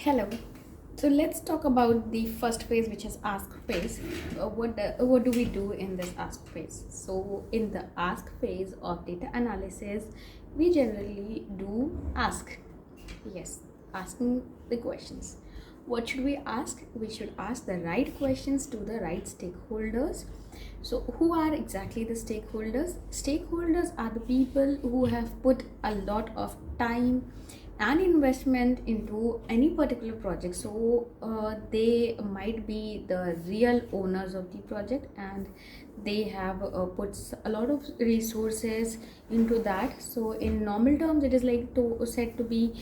Hello. So let's talk about the first phase, which is ask phase. What do we do in this ask phase? So in the ask phase of data analysis, we generally do ask. Yes, asking the questions. What should we ask? We should ask the right questions to the right stakeholders. So who are exactly the stakeholders? Stakeholders are the people who have put a lot of time and investment into any particular project. So they might be the real owners of the project, and they have put a lot of resources into that. So in normal terms, it is like said to be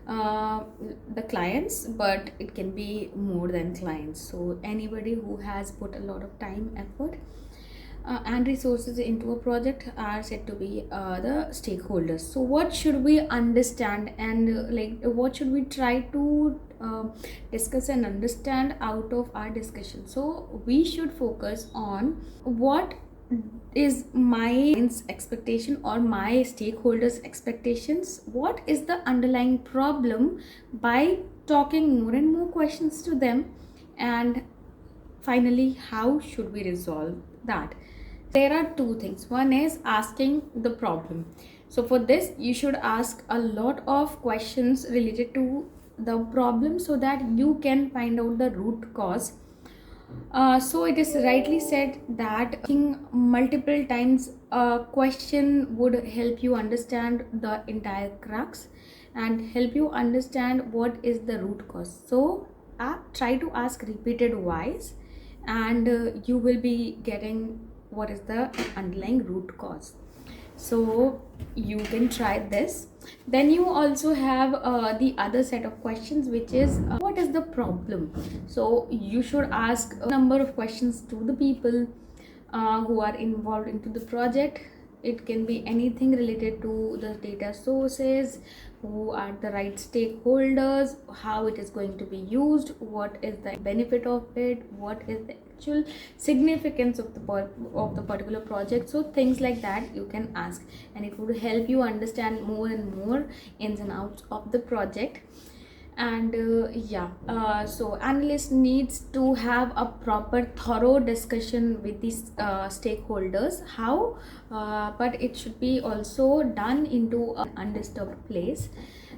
the clients, but it can be more than clients. So anybody who has put a lot of time, effort, and resources into a project are said to be the stakeholders. So what should we understand, and what should we try to discuss and understand out of our discussion? So we should focus on what is my expectation or my stakeholders expectations. What is the underlying problem by talking more and more questions to them, and finally how should we resolve that? There are two things. One is asking the problem. So for this, you should ask a lot of questions related to the problem so that you can find out the root cause. So it is rightly said that asking multiple times a question would help you understand the entire crux and help you understand what is the root cause. So try to ask repeated whys, and you will be getting what is the underlying root cause. So you can try this. Then you also have the other set of questions, which is what is the problem. So you should ask a number of questions to the people who are involved into the project. It can be anything related to the data sources, who are the right stakeholders, how it is going to be used, what is the benefit of it, what is the actual significance of the particular project. So things like that you can ask, and it would help you understand more and more ins and outs of the project. And so analyst needs to have a proper thorough discussion with these stakeholders. How but it should be also done into an undisturbed place.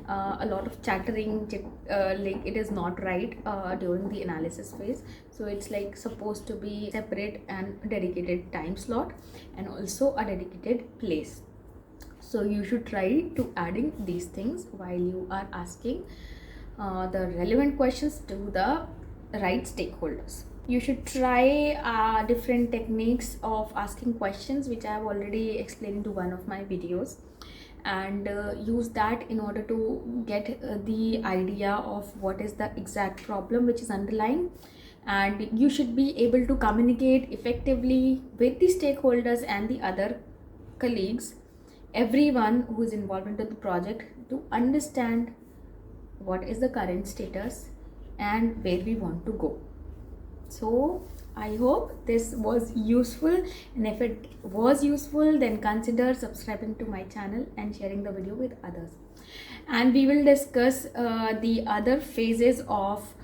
A lot of chattering, like it is not right during the analysis phase. So it's like supposed to be separate and dedicated time slot, and also a dedicated place. So you should try to adding these things while you are asking the relevant questions to the right stakeholders. You should try different techniques of asking questions, which I have already explained into one of my videos, and use that in order to get the idea of what is the exact problem which is underlying. And you should be able to communicate effectively with the stakeholders and the other colleagues, everyone who is involved into the project, to understand what is the current status and where we want to go. So I hope this was useful, and if it was useful, then consider subscribing to my channel and sharing the video with others. And we will discuss the other phases of